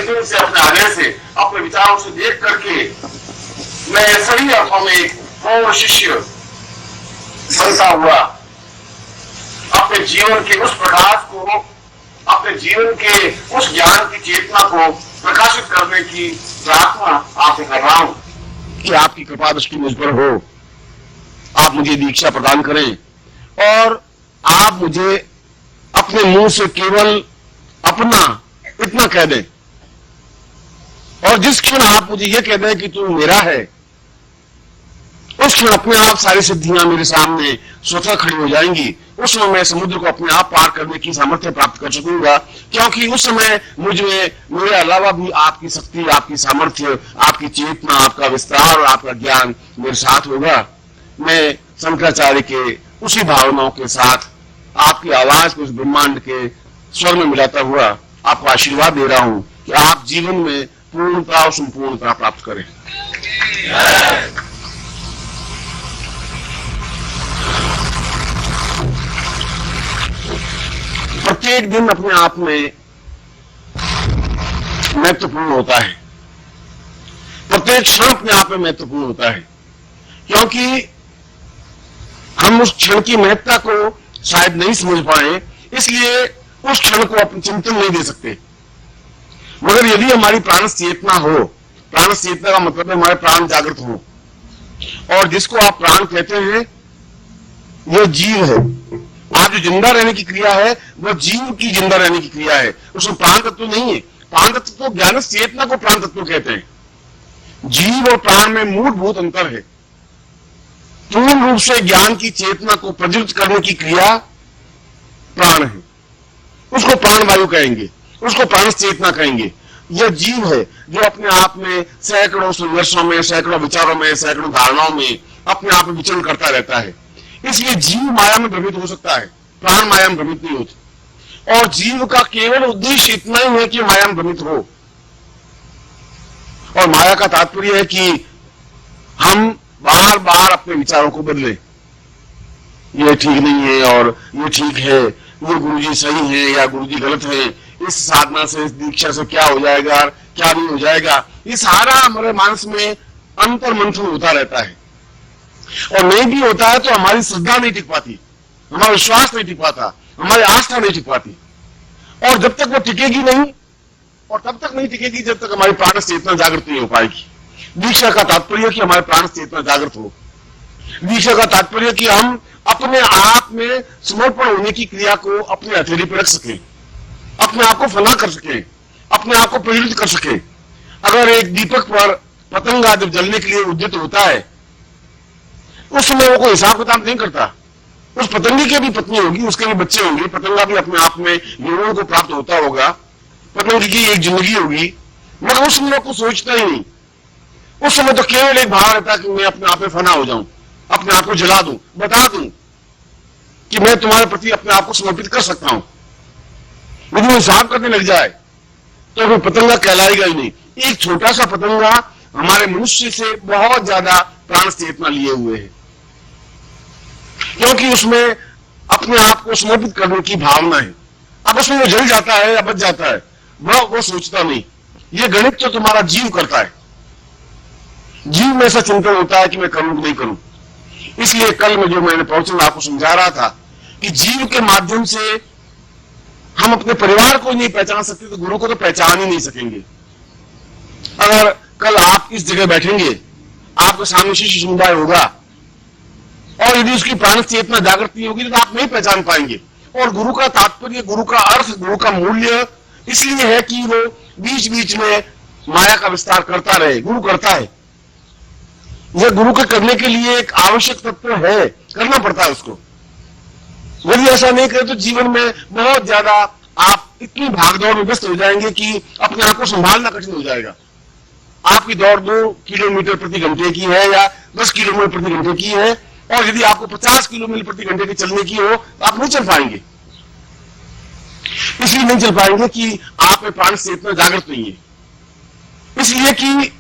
दिन से, अपने आगे से, अपने विचारों से देख करके मैं सही अर्थों में पूर्ण शिष्य बनता हुआ अपने जीवन के उस प्रकाश को, अपने जीवन के उस ज्ञान की चेतना को प्रकाशित करने की प्रार्थना आपसे कर रहा हूं कि आपकी कृपा दृष्टि मुझ पर हो। आप मुझे दीक्षा प्रदान करें और आप मुझे अपने मुंह से केवल अपना इतना कह दें, और जिस क्षण आप मुझे यह कह दें कि तू मेरा है, उस क्षण अपने आप सारी सिद्धियां मेरे सामने स्वतः खड़ी हो जाएंगी। उस समय मैं समुद्र को अपने आप पार करने की सामर्थ्य प्राप्त कर सकूंगा, क्योंकि उस समय मुझ में मेरे अलावा भी आपकी शक्ति, आपकी सामर्थ्य, आपकी चेतना, आपका विस्तार और आपका ज्ञान मेरे साथ होगा। मैं शंकराचार्य के उसी भावनाओं के साथ आपकी आवाज को उस ब्रह्मांड के स्वर में मिलाता हुआ आपको आशीर्वाद दे रहा हूं कि आप जीवन में पूर्णता और संपूर्णता प्राप्त करें। प्रत्येक दिन अपने आप में महत्वपूर्ण होता है, प्रत्येक क्षण अपने आप में महत्वपूर्ण होता है, क्योंकि हम उस क्षण की महत्ता को शायद नहीं समझ पाए, इसलिए उस क्षण को अपने चिंतन नहीं दे सकते। मगर यदि हमारी प्राण चेतना हो, प्राण चेतना का मतलब है हमारे प्राण जागृत हो, और जिसको आप प्राण कहते हैं यह जीव है। आप जो जिंदा रहने की क्रिया है वह जीव की जिंदा रहने की क्रिया है, उसमें प्राण तत्व नहीं है। प्राण तत्व तो ज्ञान चेतना को प्राण तत्व कहते हैं। जीव और प्राण में मूलभूत अंतर है। पूर्ण रूप से ज्ञान की चेतना को प्रज्वलित करने की क्रिया प्राण है, उसको प्राणवायु कहेंगे, उसको प्राण चेतना कहेंगे। यह जीव है जो अपने आप में सैकड़ों संघर्षों में, सैकड़ों विचारों में, सैकड़ों धारणाओं में अपने आप में विचरण करता रहता है। इसलिए जीव माया में भ्रमित हो सकता है, प्राण माया में भ्रमित नहीं होती। और जीव का केवल उद्देश्य इतना ही है कि माया में भ्रमित हो। और माया का तात्पर्य है कि हम बार बार अपने विचारों को बदले। ये ठीक नहीं है और ये ठीक है, ये गुरुजी सही है या गुरुजी गलत है, इस साधना से, इस दीक्षा से क्या हो जाएगा, क्या नहीं हो जाएगा, ये सारा हमारे मानस में अंतर मंथन होता रहता है। और नहीं भी होता है तो हमारी श्रद्धा नहीं टिक पाती, हमारा विश्वास नहीं टिक पाता, हमारी आस्था नहीं टिक पाती। और जब तक वो टिकेगी नहीं, और तब तक नहीं टिकेगी जब तक हमारी प्राण चेतना जागृत नहीं हो पाएगी। दीक्षा का तात्पर्य कि हमारे प्राण चेतना जागृत हो। दीक्षा का तात्पर्य कि हम अपने आप में समर्पण होने की क्रिया को अपने हथेली पर रख सकें, अपने आप को फना कर सकें, अपने आप को प्रेरित कर सकें। अगर एक दीपक पर पतंगा जब जलने के लिए उद्यत होता है, उस समय वो कोई हिसाब किताब नहीं करता। उस पतंगे की भी पत्नी होगी, उसके भी बच्चे होंगे, पतंगा भी अपने आप में यौवन को प्राप्त होता होगा, पतंगे की एक जिंदगी होगी, मगर उस समय को सोचता ही नहीं। उस समय तो केवल एक भाव रहता कि मैं अपने आप में फना हो जाऊं, अपने आप को जला दूं, बता दूं कि मैं तुम्हारे प्रति अपने आप को समर्पित कर सकता हूं। यदि वो हिसाब करने लग जाए तो फिर पतंगा कहलाएगा ही नहीं। एक छोटा सा पतंगा हमारे मनुष्य से बहुत ज्यादा प्राण चेतना लिए हुए है, क्योंकि उसमें अपने आप को समर्पित करने की भावना है। अब उसमें वो जल जाता है या बच जाता है, वो सोचता नहीं। ये गणित तो तुम्हारा जीव करता है। जीव में ऐसा चिंतन होता है कि मैं करूं कि नहीं करूं। इसलिए कल में जो मैंने प्रवचन आपको समझा रहा था कि जीव के माध्यम से हम अपने परिवार को नहीं पहचान सकते तो गुरु को तो पहचान ही नहीं सकेंगे। अगर कल आप इस जगह बैठेंगे, आपके सामने शिष्य समुदाय होगा, और यदि उसकी प्राण चेतना जागृत नहीं होगी तो आप नहीं पहचान पाएंगे। और गुरु का तात्पर्य, गुरु का अर्थ, गुरु का मूल्य इसलिए है कि वो बीच बीच में माया का विस्तार करता रहे। गुरु करता है, यह गुरु के करने के लिए एक आवश्यक तत्व है, करना पड़ता है उसको। यदि ऐसा नहीं करे तो जीवन में बहुत ज्यादा आप इतनी भागदौड़ में व्यस्त हो जाएंगे कि अपने आप को संभालना कठिन हो जाएगा। आपकी दौड़ 2 किलोमीटर प्रति घंटे की है या 10 किलोमीटर प्रति घंटे की है, और यदि आपको 50 किलोमीटर प्रति घंटे की चलने की हो तो आप नहीं चल पाएंगे। इसलिए नहीं चल पाएंगे कि आप में प्राण चेतना जागृत नहीं है। इसलिए कि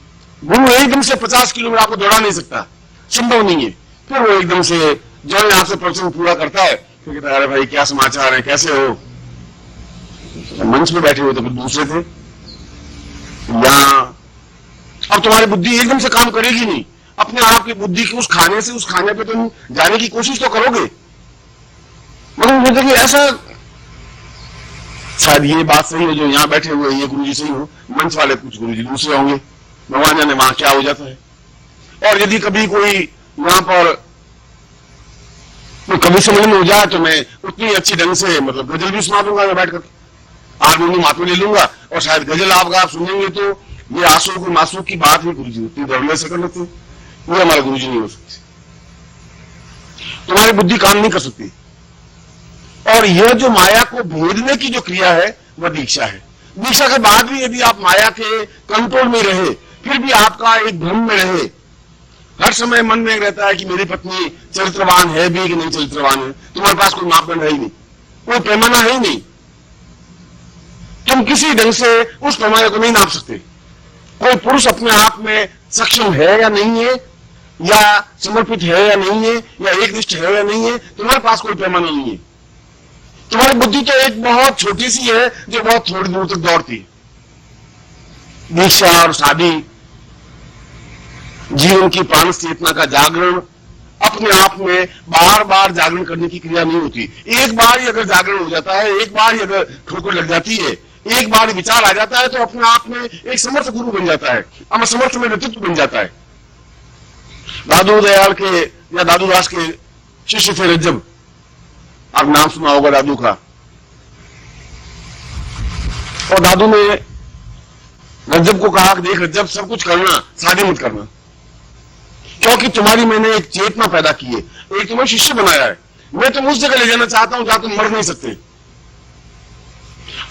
गुरु एकदम से 50 किलोमीटर आपको दौड़ा नहीं सकता, संभव नहीं है। फिर वो एकदम से जो आपसे प्रवचन पूरा करता है फिर कहता है, अरे भाई क्या समाचार है, कैसे हो। मंच में बैठे हुए तो फिर दूसरे थे, या अब तुम्हारी बुद्धि एकदम से काम करेगी नहीं, अपने आप की बुद्धि की उस खाने से उस खाने पे तुम जाने की कोशिश तो करोगे, मगर मुझे देखिए ऐसा, शायद ये बात सही है जो यहां बैठे हुए ये गुरुजी सही हो, मंच वाले कुछ गुरुजी दूसरे होंगे, भगवान जाने वहां क्या हो जाता है। और यदि कभी कोई यहां पर कभी सम्मेलन हो जाए तो मैं उतनी अच्छी ढंग से मतलब गजल भी सुना दूंगा मैं बैठ कर, हारमोनियम हाथ में ले लूंगा और शायद गजल आप सुनेंगे तो ये आंसू को मासूम की बात ही गुरुजी होती है, धरने से कर लेते, ये हमारे गुरुजी नहीं हो सकती, तुम्हारी बुद्धि काम नहीं कर सकती। और यह जो माया को भेदने की जो क्रिया है वह दीक्षा है। दीक्षा के बाद भी यदि आप माया के कंट्रोल में रहे, फिर भी आपका एक भ्रम में रहे, हर समय मन में रहता है कि मेरी पत्नी चरित्रवान है भी कि नहीं चरित्रवान है, तुम्हारे पास कोई मापदंड है ही नहीं, कोई पैमाना है ही नहीं, तुम किसी ढंग से उस पैमाने को नहीं नाप सकते। कोई पुरुष अपने आप में सक्षम है या नहीं है, या समर्पित है या नहीं है, या एकनिष्ठ है या नहीं है, तुम्हारे पास कोई पैमाना नहीं है। तुम्हारी बुद्धि तो एक बहुत छोटी सी है जो बहुत थोड़ी दूर तक दौड़ती है। दीक्षा और शादी जीवन की प्राण चेतना का जागरण अपने आप में बार बार जागरण करने की क्रिया नहीं होती। एक बार ही अगर जागरण हो जाता है, एक बार ही अगर ठोकर लग जाती है, एक बार विचार आ जाता है तो अपने आप में एक समर्थ गुरु बन जाता है, अमर समर्थ में नेतृत्व बन जाता है। दादू दयाल के या दादू दास के शिष्य थे रज्जब, आप नाम सुना होगा दादू का। और दादू ने रज्जब को कहा कि देख रज्जब, सब कुछ करना, शादी मत करना, क्योंकि तुम्हारी मैंने एक चेतना पैदा की है, एक तुम्हें शिष्य बनाया है, मैं तुम उस जगह ले जाना चाहता हूं जहां तुम मर नहीं सकते,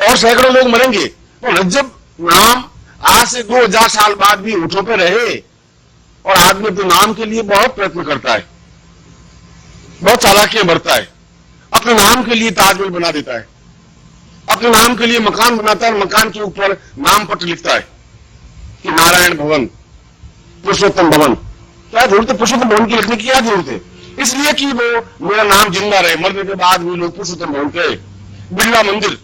और सैकड़ों लोग मरेंगे। तो रज्जब नाम आज से 2000 साल बाद भी होठों पे रहे, और आदमी अपने नाम के लिए बहुत प्रयत्न करता है, बहुत चालाकियां बरता है, अपने नाम के लिए ताजमहल बना देता है, अपने नाम के लिए मकान बनाता है, मकान के ऊपर नाम पत्र लिखता है कि नारायण भवन, पुरुषोत्तम भवन। क्या जरूरत है पुरुषोत्तम भवन की लिखने की, क्या जरूरत है? इसलिए कि वो मेरा नाम जिंदा रहे, मरने के बाद भी लोग पुरुषोत्तम भवन कहे। बिरला मंदिर,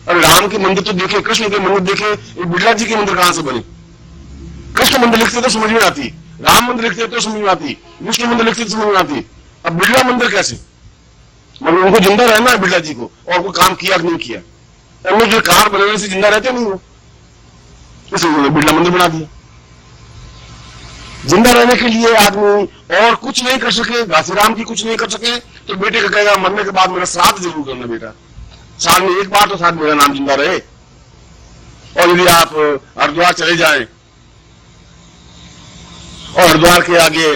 अरे राम के मंदिर तो देखे, कृष्ण के मंदिर देखे, ये बिरला जी के मंदिर कहां से बने? कृष्ण मंदिर लिखते तो समझ में आती, राम मंदिर लिखते तो समझ में आती, विष्णु मंदिर लिखते तो समझ में आती, अब बिरला मंदिर कैसे? मतलब उनको जिंदा रहना है बिरला जी को, और कोई काम किया कि नहीं किया? उन्होंने जो कार बनाने से जिंदा रहते नहीं हो, इसलिए उन्होंने बिरला मंदिर बना दिया। जिंदा रहने के लिए आदमी और कुछ नहीं कर सके, घासीराम की कुछ नहीं कर सके, तो बेटे का कहेगा मरने के बाद मेरा श्राद्ध जरूर करना बेटा, साल में एक बार तो साथ मेरा नाम जिंदा रहे। और यदि आप हरिद्वार चले जाएं और हरिद्वार के आगे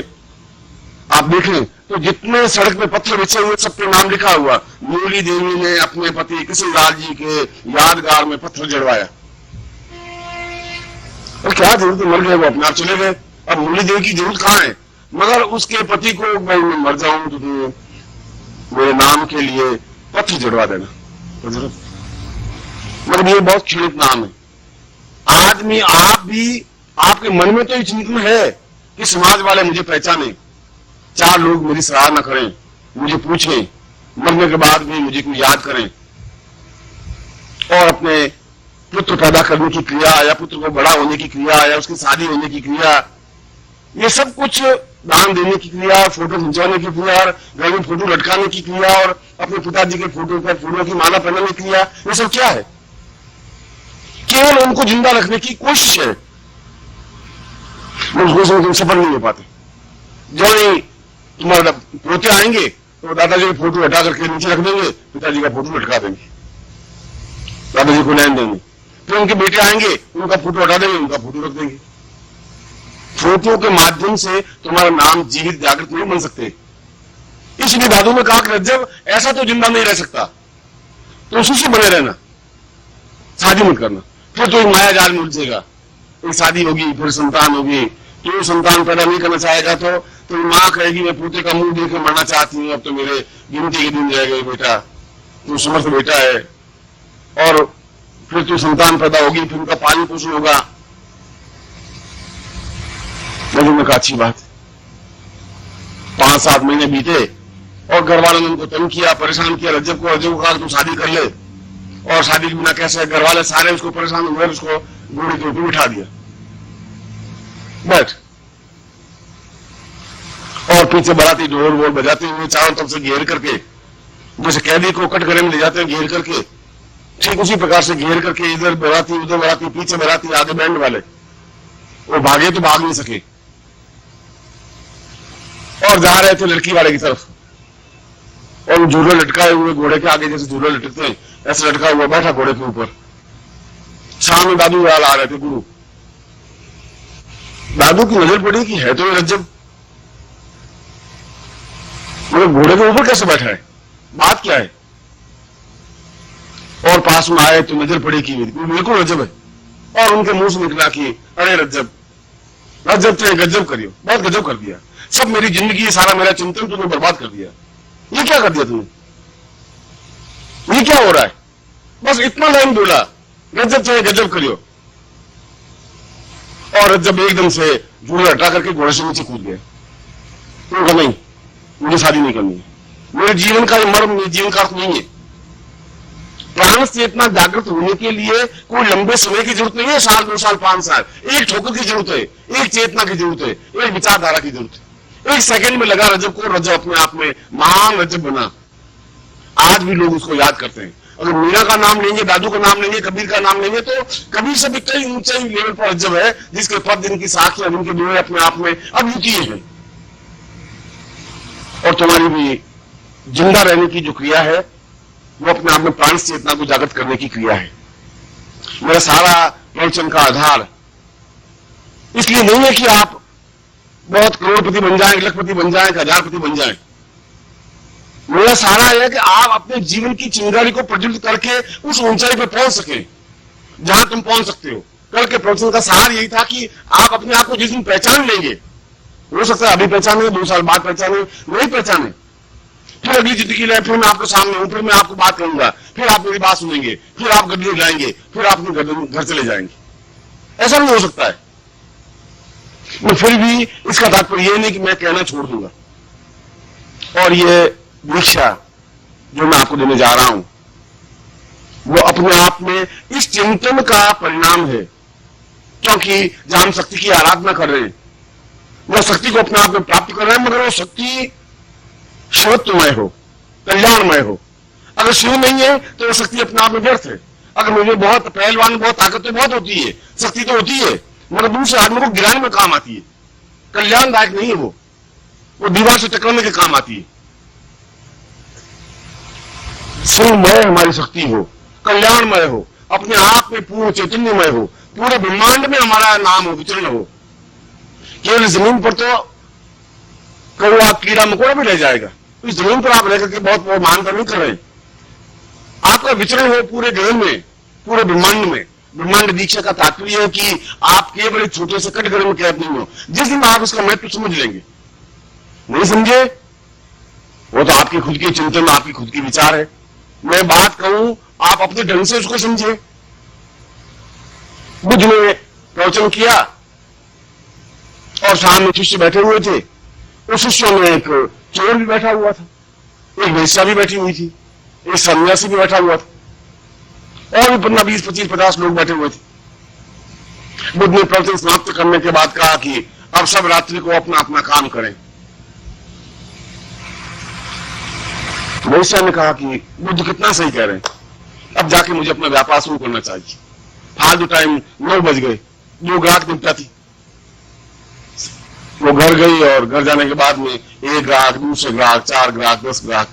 आप देखें तो जितने सड़क में पत्थर बिछे हुए सब पे नाम लिखा हुआ। मूली देवी ने अपने पति कृष्णलाल जी के यादगार में पत्थर जड़वाया, और क्या जरूरत, मर गए वो, अपने आप चले गए, अब मूली देवी की जरूरत कहां है? मगर उसके पति को मैं मर जाऊं तो मेरे नाम के लिए पत्थर जड़वा देना तो जरूरत, मगर ये बहुत क्षणिक नाम है। आदमी आप भी, आपके मन में तो ये चिंतन है कि समाज वाले मुझे पहचाने, चार लोग मेरी सराहना न करें, मुझे पूछें, मरने के बाद भी मुझे कोई याद करें, और अपने पुत्र पैदा करने की क्रिया या पुत्र को बड़ा होने की क्रिया या उसकी शादी होने की क्रिया, ये सब कुछ दान देने की क्रिया, फोटो खिंचवाने की क्रिया, और घर में फोटो लटकाने की क्रिया, और अपने पिताजी के फोटो पर फूलों की माला पहनाने की क्रिया, ये सब क्या है? केवल उनको जिंदा रखने की कोशिश है, उसको तुम सफल नहीं हो पाते। जो ही तुम्हारे पोते आएंगे तो दादाजी के फोटो हटा करके नीचे रख देंगे, पिताजी का फोटो लटका देंगे, दादाजी को लेन देंगे, फिर उनके बेटे आएंगे उनका फोटो हटा देंगे, उनका फोटो रख देंगे। फोटो के माध्यम से तुम्हारा नाम जीवित जागृत नहीं बन सकते। इसलिए दादू ने कहा कि रज्जब ऐसा तो जिंदा नहीं रह सकता, तो उसी से बने रहना, शादी मत करना, फिर तो माया जाल में उलझेगा। एक शादी होगी, फिर संतान होगी, तो संतान पैदा नहीं करना चाहेगा तो मां कहेगी मैं पोते का मुंह देख के मरना चाहती हूँ, अब तो मेरे गिनती के दिन रह गए बेटा, तू समर्थ बेटा है, और फिर तो संतान पैदा होगी, फिर उनका पालन पोषण होगा। लेकिन कहा अच्छी बात, 5-7 महीने बीते और घर वालों ने उनको तंग किया, परेशान किया रज्जब को कहा तू शादी कर ले, और शादी के बिना कैसे, घर वाले सारे उसको परेशान हुए, उसको घोड़े के ऊपर बिठा दिया, बैठ, और पीछे बाराती ढोल वोल बजाते हुए चारों तरफ से घेर करके, जैसे कैदी को कटघरे में ले जाते हैं घेर करके, ठीक उसी प्रकार से घेर करके, इधर बाराती उधर बाराती, पीछे बाराती, आगे बैंड वाले, वो भागे तो भाग नहीं सके, और जा रहे थे लड़की वाले की तरफ, और झूले लटकाए हुए घोड़े के आगे, जैसे झूले लटकते हैं ऐसे लटका हुआ बैठा घोड़े के ऊपर। सामने दादू लाल आ रहे थे, गुरु। दादू की नजर पड़ी कि है तो रज्जब, मगर घोड़े के ऊपर कैसे बैठा है, बात क्या है? और पास में आए तो नजर पड़ी कि बिल्कुल रज्जब है, और उनके मुंह से निकला कि अरे रज्जब, रज्जब तो गजब करियो, बहुत गजब कर दिया, सब मेरी जिंदगी, सारा मेरा चिंतन तुमने बर्बाद कर दिया, ये क्या कर दिया तुमने, ये क्या हो रहा है? बस इतना लाइन बोला, रज्जब चाहे गजब करियो, और रज्जब एकदम से झूला हटा करके घोड़े से नीचे कूद गया। उनका नहीं, मुझे शादी नहीं करनी है, मेरे जीवन का मर्म, मेरे जीवन का अर्थ नहीं है। प्राण से इतना जागृत होने के लिए कोई लंबे समय की जरूरत नहीं है, साल 2 साल 5 साल, एक ठोकर की जरूरत है, एक चेतना की जरूरत है, एक विचारधारा की जरूरत है। एक सेकंड में लगा रजब को, रजब अपने आप में महान रजब बना। आज भी लोग उसको याद करते हैं। अगर मीरा का नाम लेंगे, दादू का नाम लेंगे, कबीर का नाम लेंगे, तो कबीर से भी कई ऊंचे लेवल पर रजब है, जिसके पद, इनकी साखियां, इनके डोरे अपने आप में अद्वितीय है। और तुम्हारी भी जिंदा रहने की जो क्रिया है, वो अपने आप में प्राण चेतना को जागृत करने की क्रिया है। मेरा सारा प्रवचन का आधार इसलिए नहीं है कि आप बहुत करोड़पति बन जाएं, लखपति बन जाएं, हजारपति बन जाएं। मेरा सारा है कि आप अपने जीवन की चिंगारी को प्रज्वलित करके उस ऊंचाई पर पहुंच सके जहां तुम पहुंच सकते हो। कल के प्रवचन का सार यही था कि आप अपने आप को जिस दिन पहचान लेंगे, हो सकता है अभी पहचाने, 2 साल बाद पहचाने, नहीं पहचाने, फिर अगली जिंदगी लाए, फिर मैं आपके सामने हूं, फिर मैं आपको बात करूंगा, फिर आप मेरी बात सुनेंगे, फिर आप गड्ढे लाएंगे, फिर आप घर चले जाएंगे। ऐसा नहीं हो सकता है। मैं फिर भी इसका तात्पर्य यह नहीं कि मैं कहना छोड़ दूंगा। और ये दीक्षा जो मैं आपको देने जा रहा हूं, वो अपने आप में इस चिंतन का परिणाम है, क्योंकि जहां हम शक्ति की आराधना कर रहे हैं, वो शक्ति को अपने आप में प्राप्त कर रहे हैं, मगर वो शक्ति शिवत्वमय हो, कल्याणमय हो। अगर शिव नहीं है तो वो शक्ति अपने आप में व्यर्थ है। अगर मुझे बहुत पहलवान, बहुत ताकत तो बहुत होती है, शक्ति तो होती है, मगर दूसरे आदमी को गिराने में काम आती है, कल्याणदायक नहीं है। वो दीवार से टकराने के काम आती है। शिवमय हमारी शक्ति हो, कल्याणमय हो, अपने आप में पूर्ण चैतन्यमय हो, पूरे ब्रह्मांड में हमारा नाम हो, विचरण हो। केवल जमीन पर तो कौवा, कीड़ा मकोड़ा भी रह जाएगा, तो इस जमीन पर आप रह करके बहुत मान कर नहीं कर रहे। आपका विचरण हो पूरे गगन में, पूरे ब्रह्मांड में। ब्रह्मांड दीक्षा का तात्पर्य है कि आप केवल एक छोटे से कटघरे में कैद नहीं हो। जिस दिन आप इसका महत्व समझ लेंगे, नहीं समझे, वो तो आपकी खुद की चिंतन, आपकी खुद की विचार है। मैं बात कहूं, आप अपने ढंग से उसको समझे। बुद्ध ने प्रवचन किया और सामने शिष्य बैठे हुए थे। उस शिष्यों में एक चोर भी बैठा हुआ था, एक वेश्या भी बैठी हुई थी, एक सन्यासी भी बैठा हुआ था, और भी 15, 20, 25, 50 लोग बैठे हुए थे। बुद्ध ने प्रवचन समाप्त करने के बाद कहा कि अब सब रात्रि को अपना अपना काम करें। वेश्या ने कहा कि बुद्ध कितना सही कह रहे हैं, अब जाके मुझे अपना व्यापार शुरू करना चाहिए। फालतू टाइम 9 बज गए, 2 ग्राहक निपटा थी। वो घर गई और घर जाने के बाद में 1 ग्राहक, दूसरे ग्राहक, 4 ग्राहक, 10 ग्राहक,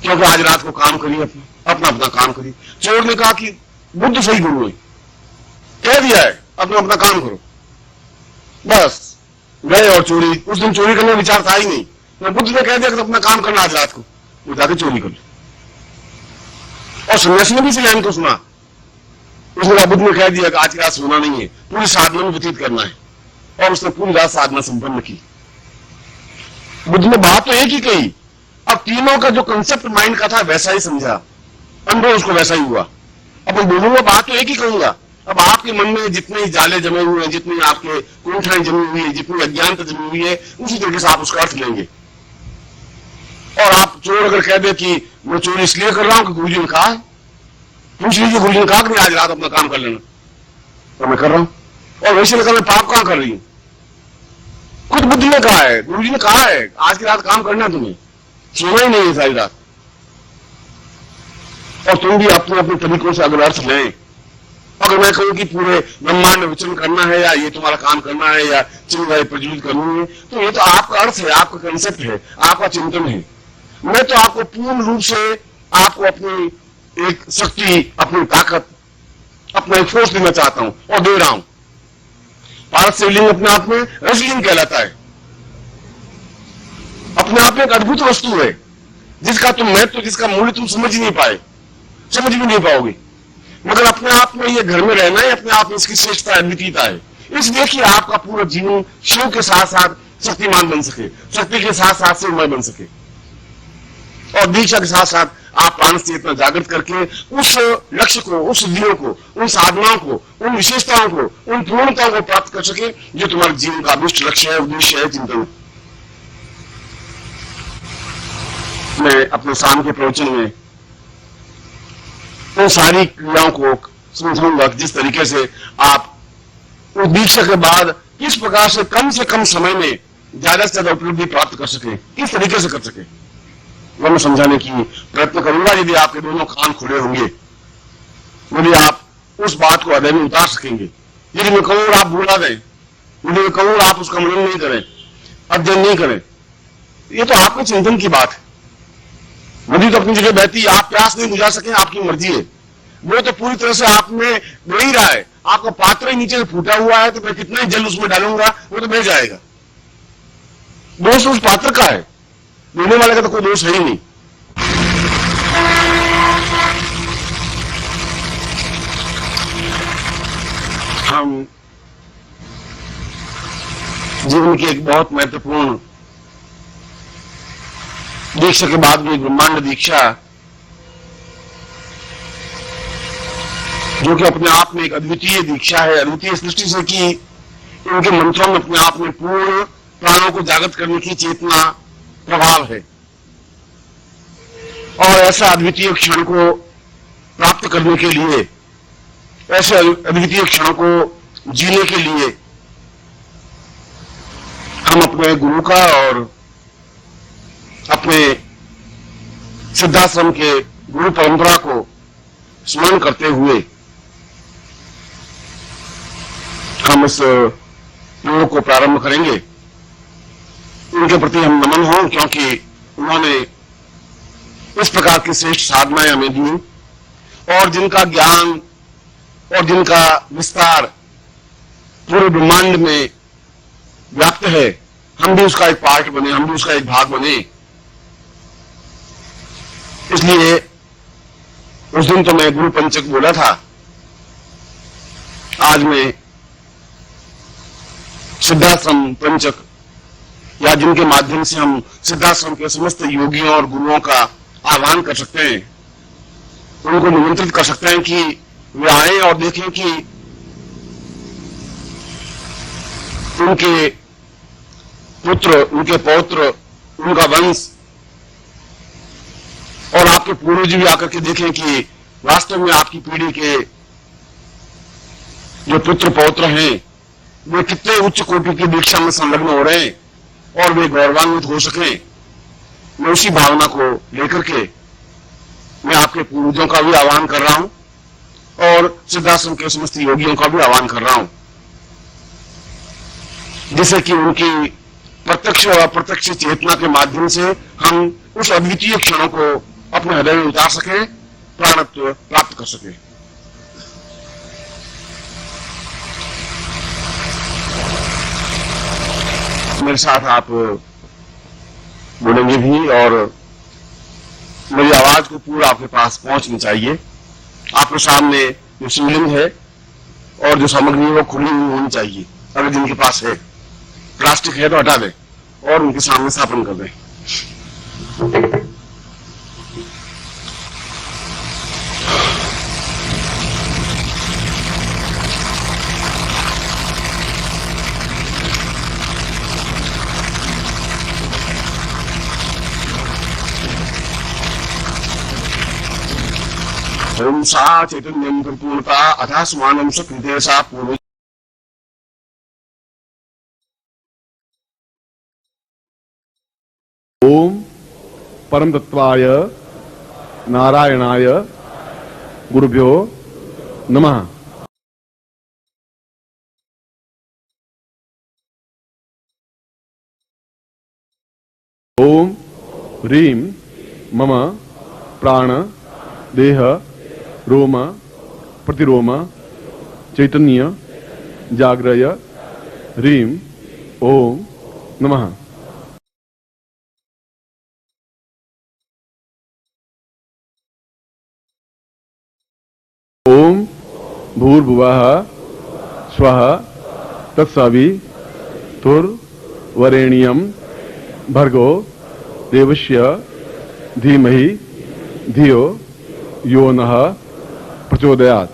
क्योंकि आज रात को काम करिए, अपना अपना काम करिए। चोर ने कहा कि बुद्ध सही गुरु है, कह दिया है अपना अपना काम करो। बस गए और चोरी, उस दिन चोरी करने का विचार था ही नहीं, तो बुद्ध ने कह दिया कि अपना काम करना आज रात को, वो जाके चोरी कर ली। और सन्यासी ने भी इस लाइन को सुना। उसने कहा, बुद्ध ने कह दिया कि आज की रात सोना नहीं है, पूरी साधना में व्यतीत करना है, और उसने पूरी रात साधना संपन्न की। बुद्ध ने बात तो एक ही कही, अब तीनों का जो कंसेप्ट माइंड का था वैसा ही समझा, अनुभव उसको वैसा ही हुआ। अब मैं बोलूंगा, बात तो एक ही कहूंगा। अब आपके मन में जितने ही जाले जमे हुए हैं, जितनी आपके कुंठाएं जमी हुई है, जितनी अज्ञानता जमी हुई है, उसी तरीके से आप उसका अर्थ लेंगे। और आप चोर अगर कह दे कि मैं चोरी इसलिए कर रहा हूं कि गुरुजी ने कहा है, पूछ लीजिए गुरु जी ने कहा कि आज रात अपना काम कर लेना, तो मैं कर रहा हूं। और वैसे लगा मैं पाप कहां कर रही हूं, खुद बुद्धि ने कहा है, गुरु जी ने कहा है आज की रात काम करना, तुम्हें सोना ही नहीं है सारी रात। और तुम भी अपने अपने तरीकों से अगर अर्थ लें, अगर मैं कहूं कि पूरे ब्रह्मांड में विचरण करना है या ये तुम्हारा काम करना है या चिंगाई प्रज्वलित करनी है, तो ये तो आपका अर्थ है, आपका कंसेप्ट है, आपका चिंतन है। मैं तो आपको पूर्ण रूप से आपको अपनी एक शक्ति, अपनी ताकत, अपना एक फोर्स देना चाहता हूं और दे रहा हूं। पारस शिवलिंग अपने आप में रजलिंग कहलाता है, अपने आप में एक अद्भुत वस्तु है जिसका तुम महत्व, जिसका मूल्य तुम समझ ही नहीं पाए, समझ भी नहीं पाओगे, मगर अपने आप में ये घर में रहना है, अपने आप में इसकी श्रेष्ठता अद्वितीयता है। इसलिए कि आपका पूरा जीवन शिव के साथ साथ शक्तिमान बन सके, शक्ति के साथ साथ शिवमय बन सके, और दीक्षा के साथ साथ आप प्राण चेतना जागृत करके उस लक्ष्य को, उस सिद्धियों को, उन साधनाओं को, उन विशेषताओं को, उन पूर्णताओं को प्राप्त कर सके जो तुम्हारे जीवन का अभिष्ट लक्ष्य है, उद्देश्य है, चिंतन। मैं अपने शाम के प्रवचन में उन सारी क्रियाओं को समझाऊंगा जिस तरीके से आप उस दीक्षा के बाद किस प्रकार से कम समय में ज्यादा से ज्यादा उपलब्धि प्राप्त कर सके, किस तरीके से कर सके, वह मैं समझाने की प्रयत्न करूंगा। यदि आपके दोनों कान खुले होंगे, यदि आप उस बात को हृदय में उतार सकेंगे, यदि मैं कहूं आप भूला दें, यदि मैं कहूं आप उसका मनन नहीं करें, अध्ययन नहीं करें, ये तो आपके चिंतन की बात है। नदी तो अपनी जगह बहती है, आप प्यास नहीं बुझा सके, आपकी मर्जी है। वो तो पूरी तरह से आप में बह ही रहा है, आपका पात्र ही नीचे से फूटा हुआ है, तो मैं कितना ही जल उसमें डालूंगा वो तो बह जाएगा। दोष उस पात्र का है, लेने वाले का तो कोई दोष है ही नहीं। हम जीवन की एक बहुत महत्वपूर्ण दीक्षा के बाद भी ब्रह्मांड दीक्षा, जो कि अपने आप में एक अद्वितीय दीक्षा है, अद्वितीय इस दृष्टि से कि इनके मंत्रों में अपने आप में पूर्ण प्राणों को जागृत करने की चेतना प्रभाव है। और ऐसा अद्वितीय क्षण को प्राप्त करने के लिए, ऐसे अद्वितीय क्षणों को जीने के लिए हम अपने गुरु का और अपने सिद्धाश्रम के गुरु परंपरा को स्मरण करते हुए हम इस योग को प्रारंभ करेंगे। उनके प्रति हम नमन हों, क्योंकि उन्होंने इस प्रकार की श्रेष्ठ साधनाएं हमें दी और जिनका ज्ञान और जिनका विस्तार पूरे ब्रह्मांड में व्याप्त है। हम भी उसका एक पार्ट बने, हम भी उसका एक भाग बने। इसलिए उस दिन तो मैं गुरु पंचक बोला था, आज मैं सिद्धाश्रम पंचक, या जिनके माध्यम से हम सिद्धाश्रम के समस्त योगियों और गुरुओं का आह्वान कर सकते हैं, उनको निमंत्रित कर सकते हैं कि वे आए और देखें कि उनके पुत्र, उनके पौत्र, उनका वंश और आपके पूर्वज भी आकर के देखें कि वास्तव में आपकी पीढ़ी के जो पुत्र पौत्र हैं वे कितने उच्च कोटि की दीक्षा में संलग्न हो रहे हैं और वे गौरवान्वित हो सकें। मैं उसी भावना को लेकर के मैं आपके पूर्वजों का भी आह्वान कर रहा हूं और सिद्धाश्रम के समस्त योगियों का भी आह्वान कर रहा हूं, जिससे कि उनकी प्रत्यक्ष और अप्रत्यक्ष चेतना के माध्यम से हम उस अद्वितीय क्षणों को अपने हृदय में उतार सकें, प्राणत्व प्राप्त कर सकें। मेरे साथ आप बोलेंगे भी और मेरी आवाज को पूरा आपके पास पहुंचनी चाहिए। आपके सामने जो शिवलिंग है और जो सामग्री है वो खुली हुई होनी चाहिए। अगर जिनके पास है प्लास्टिक है तो हटा दें और उनके सामने स्थापन कर दें। ओम सा चैतन्यम परिपूर्णता अथा स्वानम सकृते सा पूर्व। ओम परम तत्वाय नारायणाय गुरुभ्यो नमः। ओम ह्रीं मम प्राण देह रोम प्रतिरोम चैतन्य जाग्रय ह्रीं ओम नमः। ओम भूर्भुवः स्वः तत्सवितुर्वरेण्यं भर्गो देवस्य धीमहि धियो यो नः प्रचोदयात्।